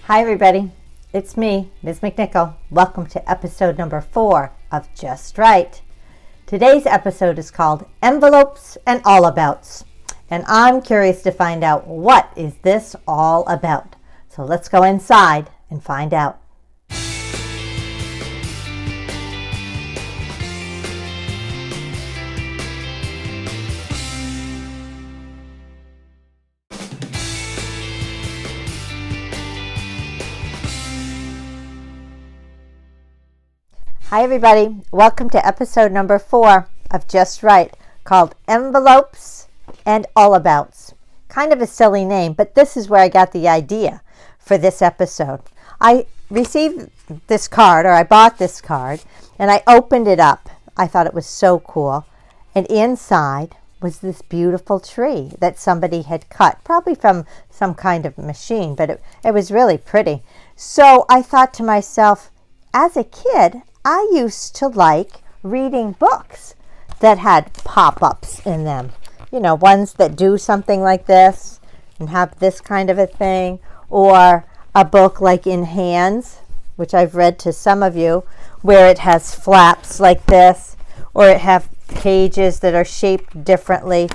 Hi everybody, it's me, Ms. McNickol. Welcome to episode number 4 of Just Right. Today's episode is called Envelopes and All Abouts, and I'm curious to find out what is this all about. So let's go inside and find out. Hi everybody, welcome to episode number 4 of Just Right, called Envelopes and All Abouts. Kind of a silly name, but this is where I got the idea for this episode. I received this card, or I bought this card, and I opened it up. I thought it was so cool. And inside was this beautiful tree that somebody had cut, probably from some kind of machine, but it was really pretty. So I thought to myself, as a kid, I used to like reading books that had pop-ups in them. You know, ones that do something like this and have this kind of a thing. Or a book like In Hands, which I've read to some of you, where it has flaps like this. Or it have pages that are shaped differently.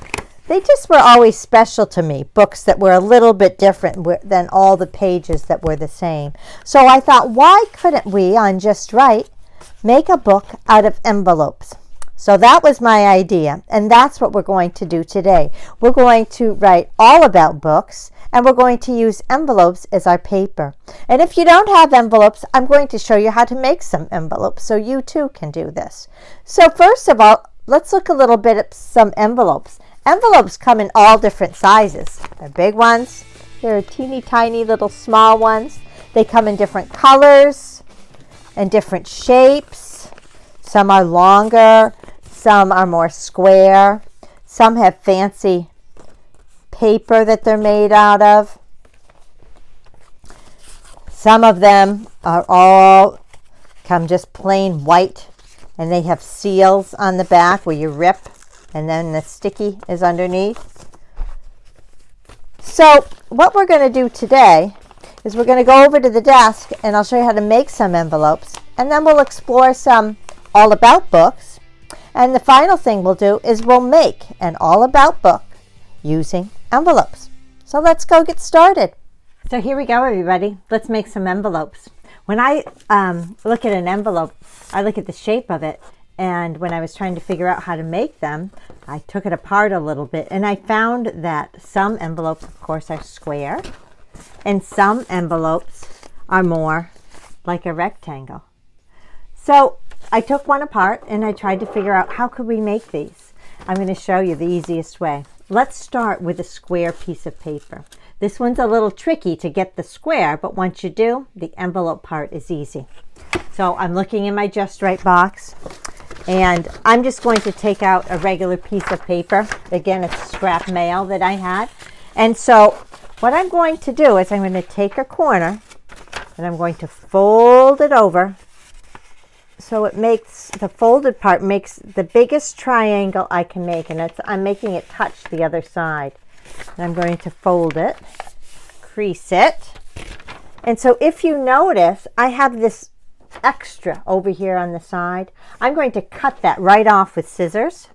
They just were always special to me. Books that were a little bit different than all the pages that were the same. So I thought, why couldn't we, on Just Right, make a book out of envelopes? So that was my idea, and that's what we're going to do today. We're going to write all about books, and we're going to use envelopes as our paper. And if you don't have envelopes, I'm going to show you how to make some envelopes so you too can do this. So first of all, let's look a little bit at some envelopes. Envelopes come in all different sizes. There are big ones, there are teeny tiny little small ones. They come in different colors and different shapes. Some are longer, some are more square, some have fancy paper that they're made out of. Some of them are all come just plain white, and they have seals on the back where you rip, and then the sticky is underneath. So what we're going to do today is we're going to go over to the desk and I'll show you how to make some envelopes, and then we'll explore some all about books. And the final thing we'll do is we'll make an all about book using envelopes. So let's go get started. So here we go, everybody. Let's make some envelopes. When I look at an envelope, I look at the shape of it. And when I was trying to figure out how to make them, I took it apart a little bit. And I found that some envelopes, of course, are square. And some envelopes are more like a rectangle. So I took one apart and I tried to figure out how could we make these. I'm going to show you the easiest way. Let's start with a square piece of paper. This one's a little tricky to get the square, but once you do, the envelope part is easy. So I'm looking in my Just Right box, and I'm just going to take out a regular piece of paper. Again, it's scrap mail that I had. And so what I'm going to do is I'm going to take a corner and I'm going to fold it over so it makes, the folded part makes the biggest triangle I can make, and I'm making it touch the other side. And I'm going to fold it, crease it. And so if you notice, I have this extra over here on the side. I'm going to cut that right off with scissors.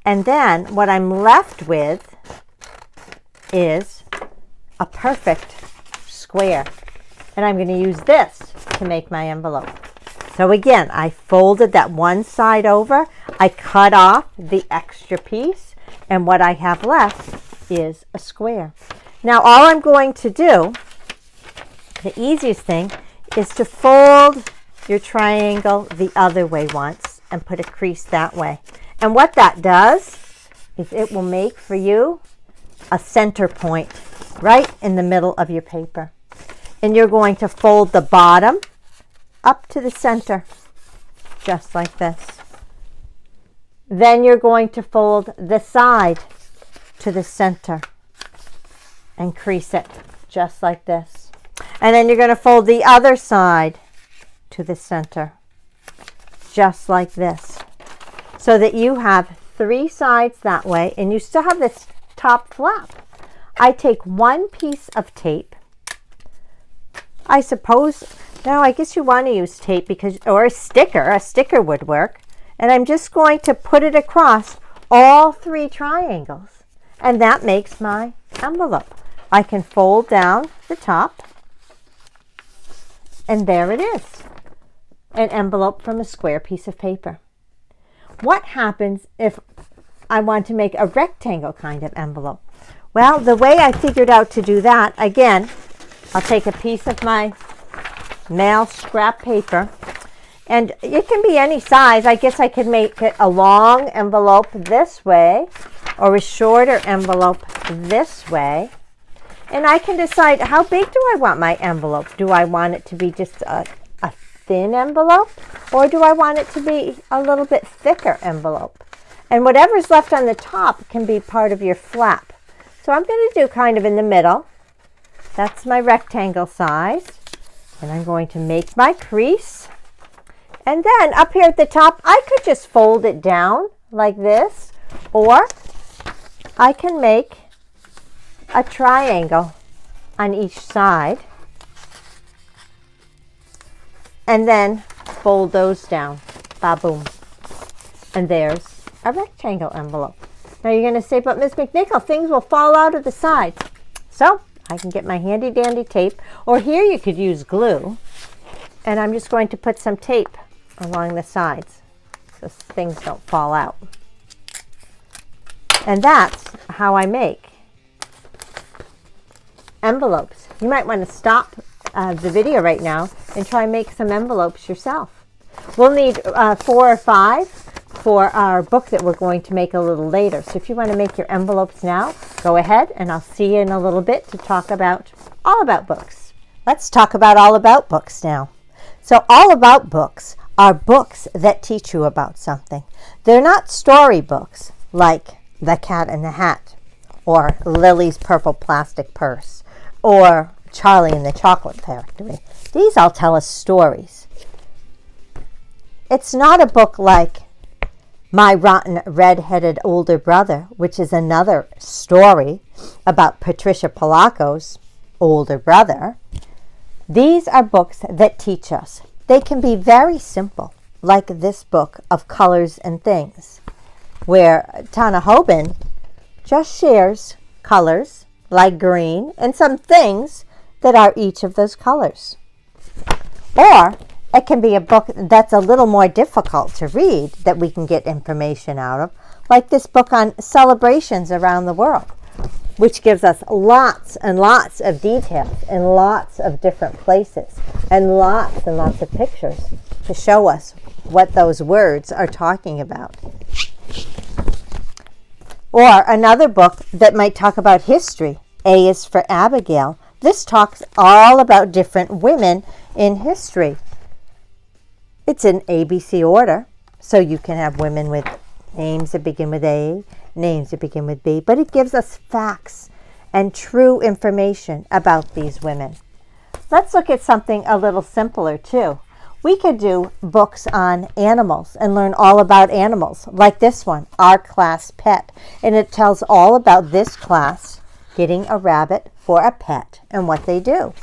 And then what I'm left with is a perfect square. And I'm going to use this to make my envelope. So again, I folded that one side over, I cut off the extra piece, and what I have left is a square. Now all I'm going to do, the easiest thing, is to fold your triangle the other way once and put a crease that way. And what that does is it will make for you a center point right in the middle of your paper. And you're going to fold the bottom up to the center, just like this. Then you're going to fold the side to the center and crease it, just like this. And then you're going to fold the other side to the center, just like this, so that you have 3 sides that way, and you still have this top flap. I take one piece of tape, I suppose, now I guess you want to use tape because, or a sticker would work. And I'm just going to put it across all 3 triangles. And that makes my envelope. I can fold down the top. And there it is. An envelope from a square piece of paper. What happens if I want to make a rectangle kind of envelope? Well, the way I figured out to do that, again, I'll take a piece of my mail scrap paper, and it can be any size. I guess I could make it a long envelope this way or a shorter envelope this way. And I can decide how big do I want my envelope. Do I want it to be just a thin envelope, or do I want it to be a little bit thicker envelope? And whatever's left on the top can be part of your flap. So I'm going to do kind of in the middle. That's my rectangle size. And I'm going to make my crease. And then up here at the top, I could just fold it down like this, or I can make a triangle on each side and then fold those down. Ba-boom. And there's a rectangle envelope. Now you're going to say, but Ms. McNickol, things will fall out of the sides. So I can get my handy dandy tape, or here you could use glue. And I'm just going to put some tape along the sides so things don't fall out. And that's how I make envelopes. You might want to stop the video right now and try and make some envelopes yourself. We'll need 4 or 5 for our book that we're going to make a little later. So if you want to make your envelopes now, go ahead, and I'll see you in a little bit to talk about All About Books. Let's talk about All About Books now. So All About Books are books that teach you about something. They're not story books like The Cat in the Hat or Lily's Purple Plastic Purse or Charlie and the Chocolate Factory. These all tell us stories. It's not a book like My Rotten Red-Headed Older Brother, which is another story about Patricia Polacco's older brother. These are books that teach us. They can be very simple, like this book of Colors and Things, where Tana Hoban just shares colors like green and some things that are each of those colors. Or it can be a book that's a little more difficult to read that we can get information out of, like this book on celebrations around the world, which gives us lots and lots of details in lots of different places and lots of pictures to show us what those words are talking about. Or another book that might talk about history. A is for Abigail. This talks all about different women in history. It's in ABC order, so you can have women with names that begin with A, names that begin with B, but it gives us facts and true information about these women. Let's look at something a little simpler too. We could do books on animals and learn all about animals, like this one, Our Class Pet, and it tells all about this class getting a rabbit for a pet and what they do.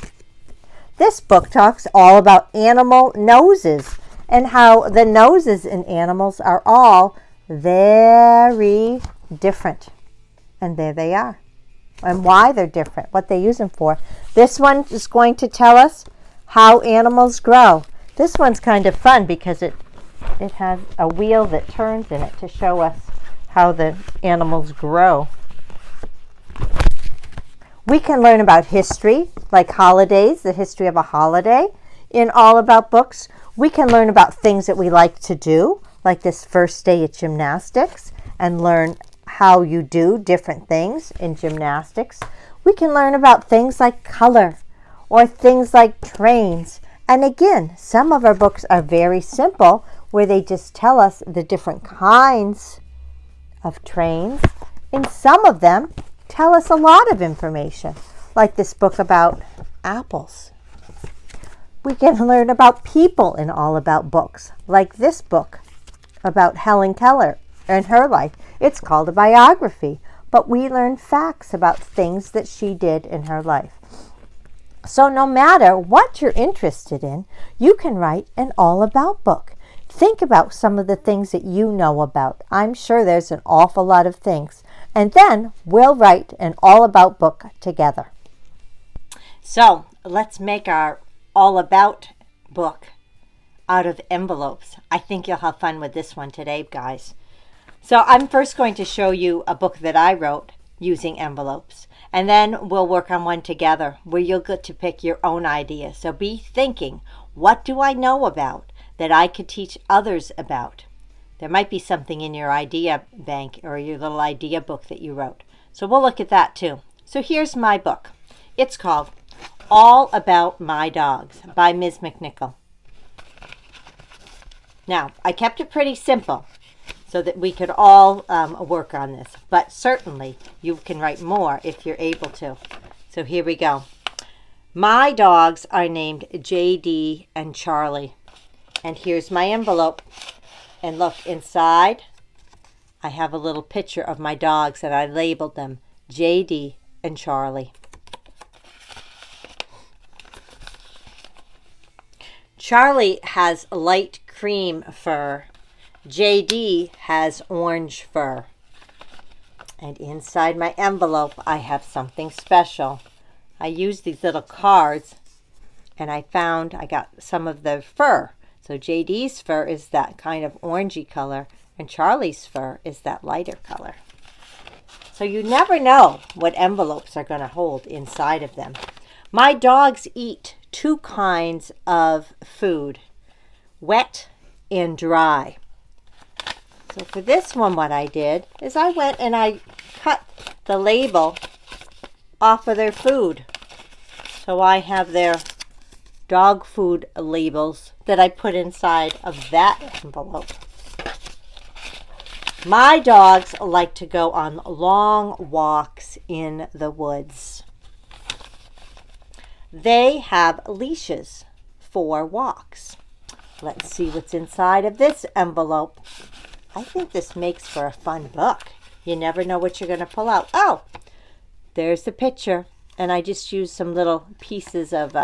This book talks all about animal noses and how the noses in animals are all very different. And there they are. And why they're different, what they use them for. This one is going to tell us how animals grow. This one's kind of fun because it has a wheel that turns in it to show us how the animals grow. We can learn about history, like holidays, the history of a holiday in All About Books. We can learn about things that we like to do, like this first day at gymnastics, and learn how you do different things in gymnastics. We can learn about things like color or things like trains. And again, some of our books are very simple, where they just tell us the different kinds of trains. And some of them tell us a lot of information, like this book about apples. We can learn about people in All About Books, like this book about Helen Keller and her life. It's called a biography, but we learn facts about things that she did in her life. So no matter what you're interested in, you can write an all about book. Think about some of the things that you know about. I'm sure there's an awful lot of things. And then we'll write an all about book together. So let's make our all about book out of envelopes. I think you'll have fun with this one today, guys. So I'm first going to show you a book that I wrote using envelopes. And then we'll work on one together where you'll get to pick your own idea. So be thinking, what do I know about that I could teach others about? There might be something in your idea bank or your little idea book that you wrote. So we'll look at that too. So here's my book. It's called All About My Dogs by Ms. McNickol. Now, I kept it pretty simple so that we could all work on this. But certainly you can write more if you're able to. So here we go. My dogs are named JD and Charlie. And here's my envelope. And look, inside I have a little picture of my dogs and I labeled them JD and Charlie. Charlie has light cream fur. JD has orange fur. And inside my envelope, I have something special. I used these little cards and I got some of the fur. So JD's fur is that kind of orangey color and Charlie's fur is that lighter color. So you never know what envelopes are going to hold inside of them. My dogs eat 2 kinds of food, wet and dry. So for this one, what I did is I went and I cut the label off of their food. So I have their dog food labels that I put inside of that envelope. My dogs like to go on long walks in the woods. They have leashes for walks. Let's see what's inside of this envelope. I think this makes for a fun book. You never know what you're going to pull out. Oh, there's the picture. And I just used some little pieces of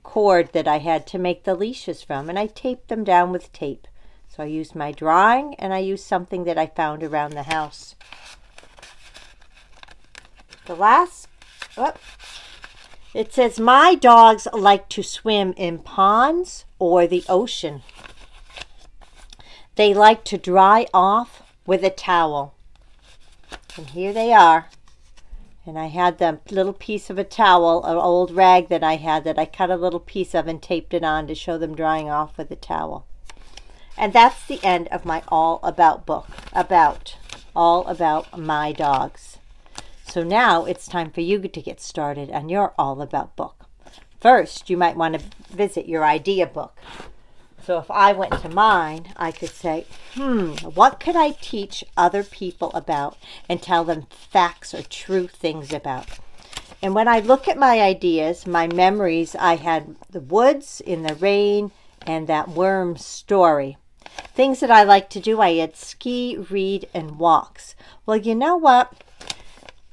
cord that I had to make the leashes from. And I taped them down with tape. So I used my drawing and I used something that I found around the house. The last, it says, my dogs like to swim in ponds or the ocean. They like to dry off with a towel. And here they are. And I had the little piece of a towel, an old rag that I had that I cut a little piece of and taped it on to show them drying off with a towel. And that's the end of my all about book, all about my dogs. So now it's time for you to get started on your all about book. First, you might want to visit your idea book. So if I went to mine, I could say, what could I teach other people about and tell them facts or true things about? And when I look at my ideas, my memories, I had the woods in the rain and that worm story. Things that I like to do, I had ski, read, and walks. Well, you know what?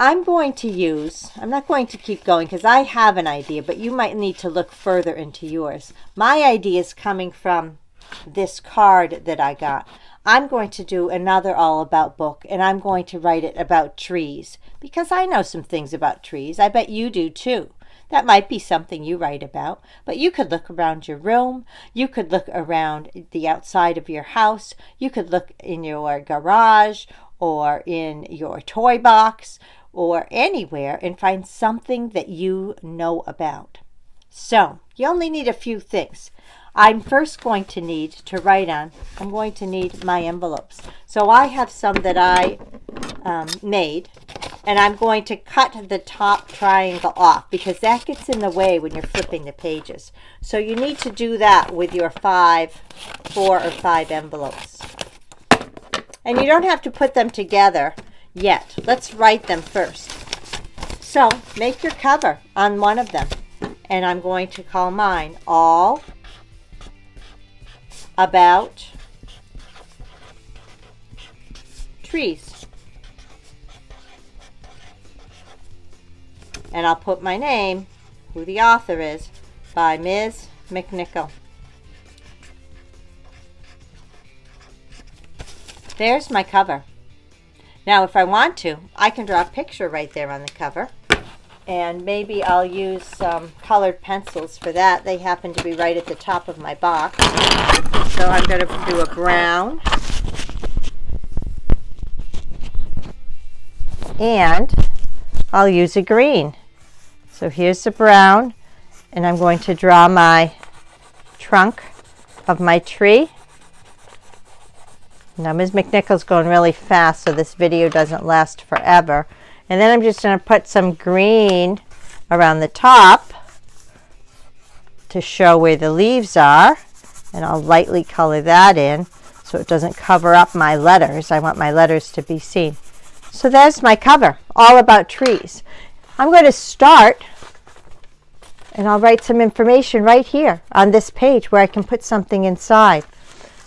I'm not going to keep going because I have an idea, but you might need to look further into yours. My idea is coming from this card that I got. I'm going to do another all about book, and I'm going to write it about trees because I know some things about trees. I bet you do too. That might be something you write about, but you could look around your room. You could look around the outside of your house. You could look in your garage or in your toy box or anywhere and find something that you know about. So you only need a few things. I'm first going to need to write on. I'm going to need my envelopes. So I have some that I made. And I'm going to cut the top triangle off because that gets in the way when you're flipping the pages. So you need to do that with your 4 or 5 envelopes. And you don't have to put them together yet. Let's write them first. So make your cover on one of them. And I'm going to call mine All About Trees. And I'll put my name who the author is, by Ms. McNickol. There's my cover. Now, if I want to, I can draw a picture right there on the cover. And maybe I'll use some colored pencils for that. They happen to be right at the top of my box. So I'm going to do a brown. And I'll use a green. So here's the brown. And I'm going to draw my trunk of my tree. Now, Ms. McNickol's going really fast, so this video doesn't last forever. And then I'm just going to put some green around the top to show where the leaves are. And I'll lightly color that in so it doesn't cover up my letters. I want my letters to be seen. So there's my cover, all about trees. I'm going to start, and I'll write some information right here on this page where I can put something inside.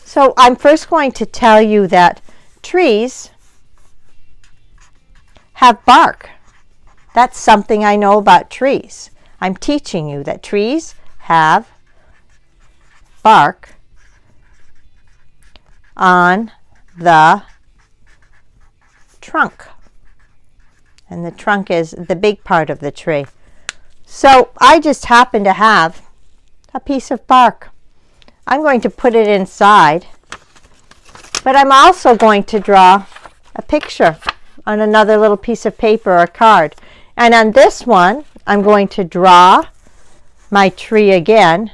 So I'm first going to tell you that trees have bark. That's something I know about trees. I'm teaching you that trees have bark on the trunk. And the trunk is the big part of the tree. So I just happen to have a piece of bark. I'm going to put it inside, but I'm also going to draw a picture on another little piece of paper or card. And on this one, I'm going to draw my tree again.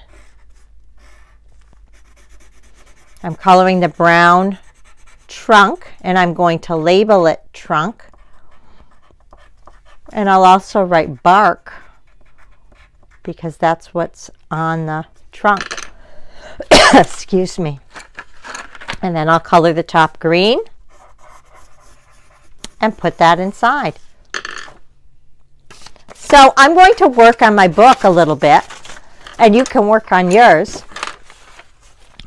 I'm coloring the brown trunk, and I'm going to label it trunk. And I'll also write bark, because that's what's on the trunk. Excuse me. And then I'll color the top green and put that inside. So I'm going to work on my book a little bit, and you can work on yours,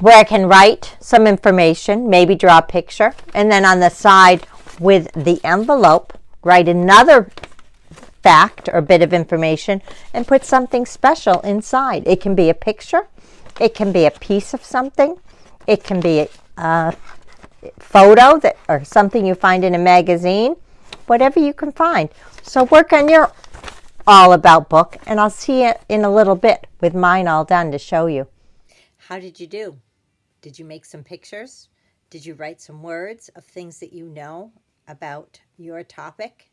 where I can write some information, maybe draw a picture, and then on the side with the envelope, write another fact or bit of information and put something special inside. It can be a picture. It can be a piece of something. It can be a photo or something you find in a magazine. Whatever you can find. So work on your all about book, and I'll see you in a little bit with mine all done to show you. How did you do? Did you make some pictures? Did you write some words of things that you know about your topic?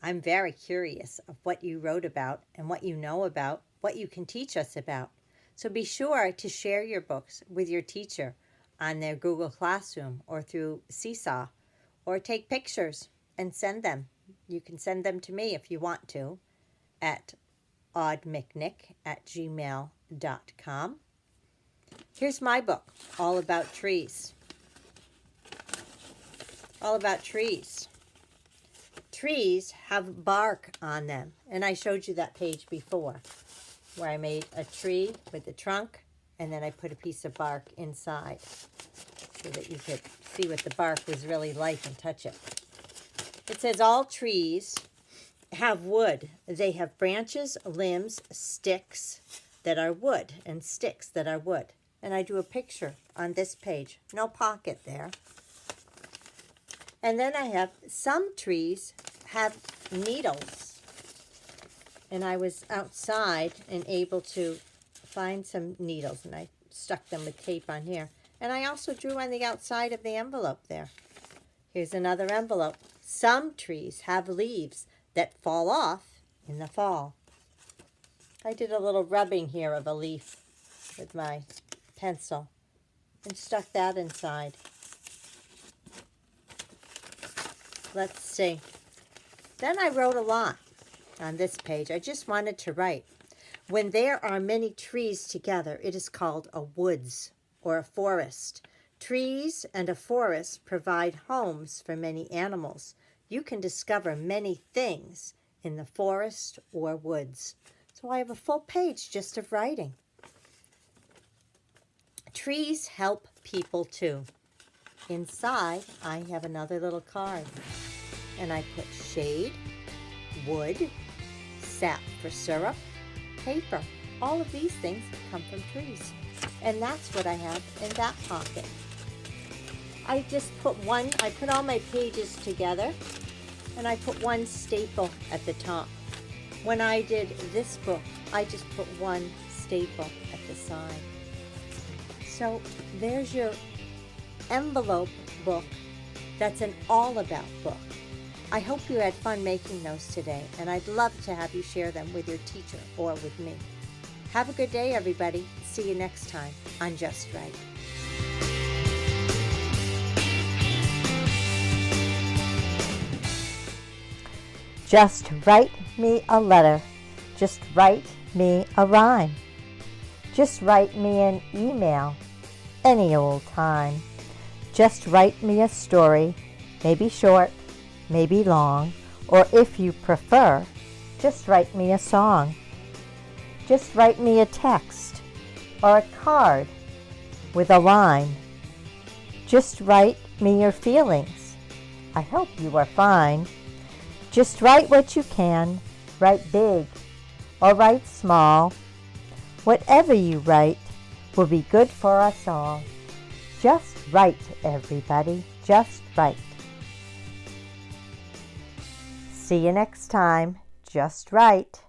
I'm very curious of what you wrote about and what you know about, what you can teach us about. So be sure to share your books with your teacher on their Google Classroom or through Seesaw, or take pictures and send them. You can send them to me if you want to at audmcnick@gmail.com. Here's my book, All About Trees. All about trees. Trees have bark on them. And I showed you that page before, where I made a tree with the trunk, and then I put a piece of bark inside so that you could see what the bark was really like and touch it. It says all trees have wood. They have branches, limbs, sticks that are wood, and sticks that are wood. And I do a picture on this page. No pocket there. And then I have some trees have needles. And I was outside and able to find some needles, and I stuck them with tape on here. And I also drew on the outside of the envelope there. Here's another envelope. Some trees have leaves that fall off in the fall. I did a little rubbing here of a leaf with my pencil and stuck that inside. Let's see. Then I wrote a lot on this page. I just wanted to write. When there are many trees together, it is called a woods or a forest. Trees and a forest provide homes for many animals. You can discover many things in the forest or woods. So I have a full page just of writing. Trees help people too. Inside, I have another little card. And I put shade, wood, sap for syrup, paper. All of these things come from trees. And that's what I have in that pocket. I just put I put all my pages together and I put one staple at the top. When I did this book, I just put one staple at the side. So there's your envelope book that's an all about book. I hope you had fun making those today, and I'd love to have you share them with your teacher or with me. Have a good day, everybody. See you next time on Just Right. Just write me a letter. Just write me a rhyme. Just write me an email any old time. Just write me a story, maybe short, maybe long, or if you prefer, just write me a song. Just write me a text or a card with a line. Just write me your feelings. I hope you are fine. Just write what you can, write big or write small. Whatever you write will be good for us all. Just write, everybody, just write. See you next time. Just Right.